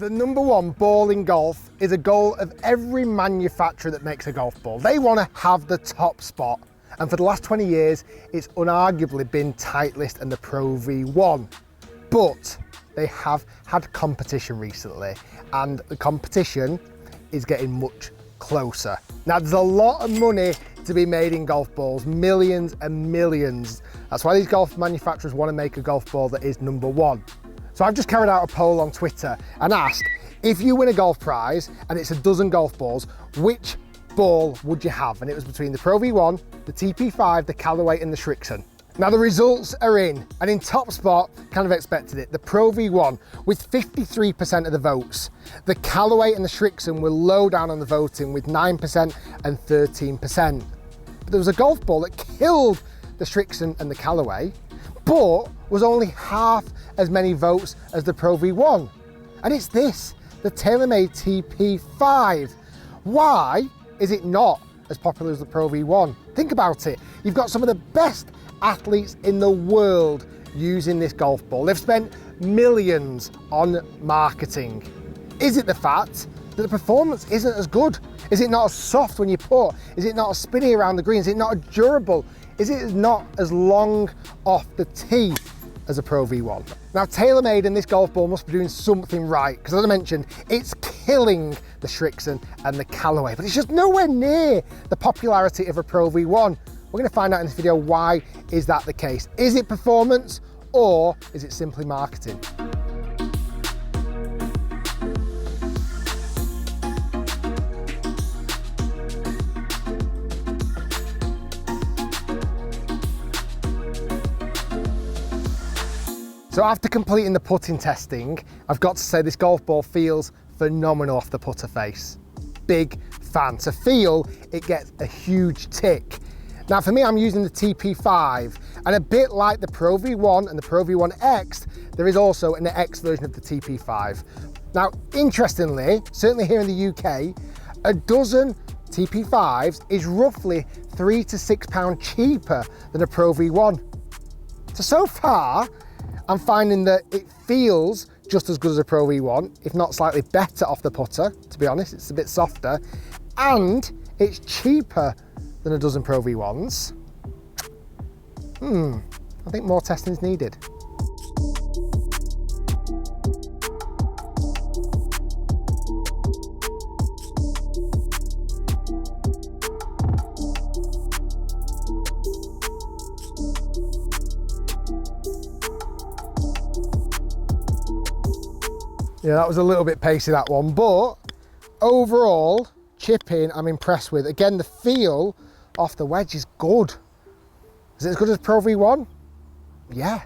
The #1 ball in golf is a goal of every manufacturer that makes a golf ball. They want to have the top spot. And for the last 20 years, it's unarguably been Titleist and the Pro V1. But they have had competition recently, and the competition is getting much closer. Now, there's a lot of money to be made in golf balls, millions and millions. That's why these golf manufacturers want to make a golf ball that is #1. So I've just carried out a poll on Twitter and asked, if you win a golf prize and it's a dozen golf balls, which ball would you have? And it was between the Pro V1, the TP5, the Callaway and the Srixon. Now the results are in, and in top spot, kind of expected it, the Pro V1 with 53% of the votes. The Callaway and the Srixon were low down on the voting with 9% and 13%. But there was a golf ball that killed the Srixon and the Callaway, but was only half as many votes as the Pro V1. And it's this, the TaylorMade TP5. Why is it not as popular as the Pro V1? Think about it. You've got some of the best athletes in the world using this golf ball. They've spent millions on marketing. Is it the fact that the performance isn't as good? Is it not as soft when you putt? Is it not as spinny around the green? Is it not as durable? Is it not as long off the tee as a Pro V1? Now, TaylorMade and this golf ball must be doing something right, because as I mentioned, it's killing the Srixon and the Callaway, but it's just nowhere near the popularity of a Pro V1. We're going to find out in this video, why is that the case? Is it performance, or is it simply marketing? So after completing the putting testing, I've got to say this golf ball feels phenomenal off the putter face. Big fan. To feel, it gets a huge tick. Now for me, I'm using the TP5, and a bit like the Pro V1 and the Pro V1X, there is also an X version of the TP5. Now, interestingly, certainly here in the UK, a dozen TP5s is roughly £3 to £6 cheaper than a Pro V1. So far, I'm finding that it feels just as good as a Pro V1, if not slightly better off the putter, to be honest. It's a bit softer, and it's cheaper than a dozen Pro V1s. I think more testing is needed. Yeah, that was a little bit pacey, that one, but overall, chipping, I'm impressed with. Again, the feel off the wedge is good. Is it as good as Pro V1? Yeah.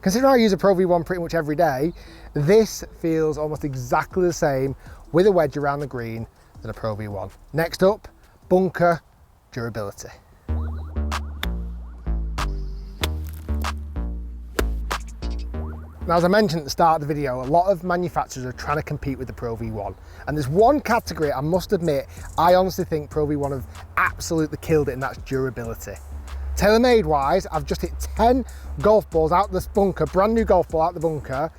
Considering I use a Pro V1 pretty much every day, this feels almost exactly the same with a wedge around the green than a Pro V1. Next up, bunker durability. Now, as I mentioned at the start of the video, a lot of manufacturers are trying to compete with the Pro V1. And there's one category, I must admit, I honestly think Pro V1 have absolutely killed it, and that's durability. TaylorMade wise, I've just hit 10 golf balls out this bunker, brand new golf ball out the bunker.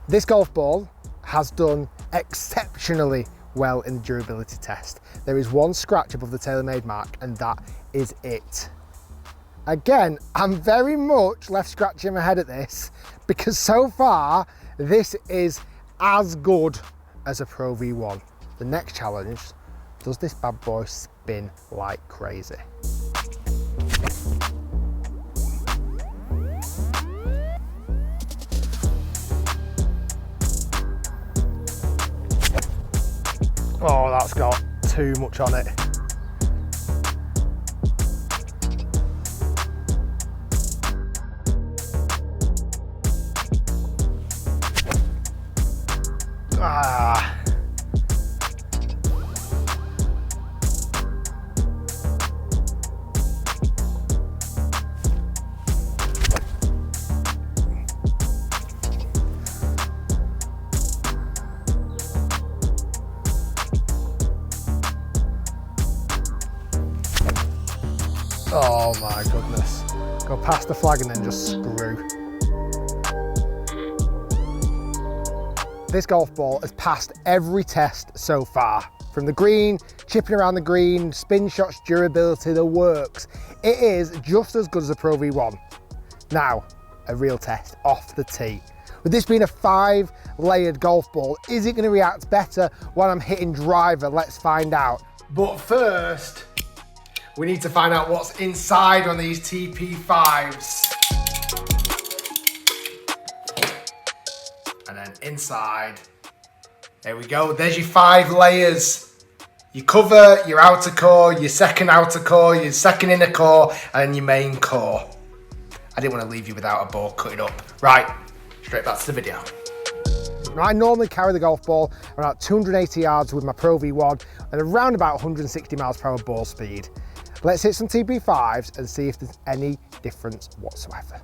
This golf ball has done exceptionally well in the durability test. There is one scratch above the TaylorMade mark, and that is it. Again, I'm very much left scratching my head at this, because so far, this is as good as a Pro V1. The next challenge, does this bad boy spin like crazy? Oh, that's got too much on it. Ah. Oh my goodness. Go past the flag and then just screw. This golf ball has passed every test so far. From the green, chipping around the green, spin shots, durability, the works. It is just as good as a Pro V1. Now, a real test off the tee. With this being a 5-layered golf ball, is it going to react better when I'm hitting driver? Let's find out. But first, we need to find out what's inside on these TP5s. And then inside, there we go. There's your 5 layers. Your cover, your outer core, your second outer core, your second inner core, and your main core. I didn't want to leave you without a ball cut it up. Right, straight back to the video. Now, I normally carry the golf ball around 280 yards with my Pro V1 and around about 160 miles per hour ball speed. Let's hit some TP5s and see if there's any difference whatsoever.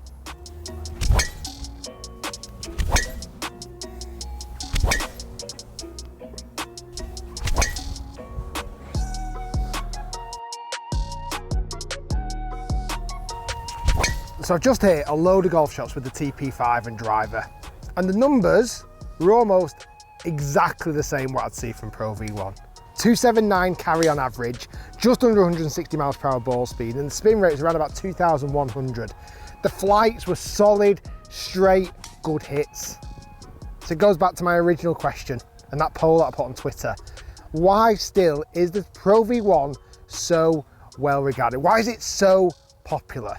So I've just hit a load of golf shots with the TP5 and driver, and the numbers were almost exactly the same what I'd see from Pro V1. 279 carry on average, just under 160 miles per hour ball speed, and the spin rate was around about 2,100. The flights were solid, straight, good hits. So it goes back to my original question and that poll that I put on Twitter. Why still is the Pro V1 so well regarded? Why is it so popular?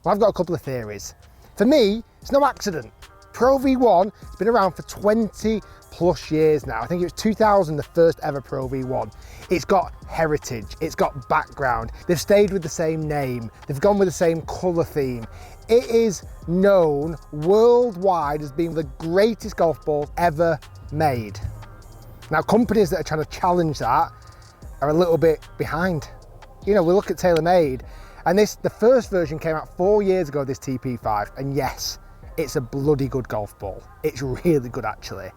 Well, I've got a couple of theories. For me, it's no accident. Pro V1 has been around for 20 plus years now. I think it was 2000, the first ever Pro V1. It's got heritage, it's got background. They've stayed with the same name. They've gone with the same color theme. It is known worldwide as being the greatest golf ball ever made. Now, companies that are trying to challenge that are a little bit behind. You know, we look at TaylorMade, and the first version came out 4 years ago, this TP5, and yes, it's a bloody good golf ball. It's really good actually,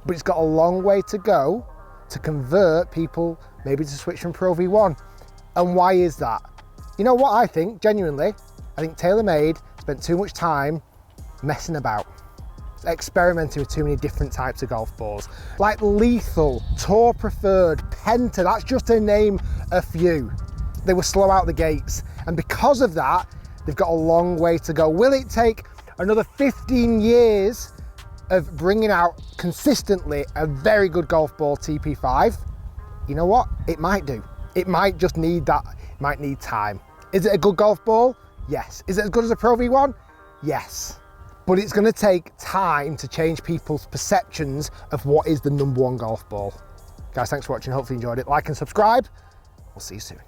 but it's got a long way to go to convert people maybe to switch from Pro V1. And why is that? You know what I think, genuinely? I think TaylorMade spent too much time messing about, experimenting with too many different types of golf balls. Like Lethal, Tour Preferred, Penta, that's just to name a few. They were slow out the gates, and because of that, they've got a long way to go. Will it take another 15 years of bringing out consistently a very good golf ball TP5? You know what? It might do. It might just need that, it might need time. Is it a good golf ball? Yes. Is it as good as a Pro V1? Yes. But it's gonna take time to change people's perceptions of what is the #1 golf ball. Guys, thanks for watching. Hopefully you enjoyed it. Like and subscribe. We'll see you soon.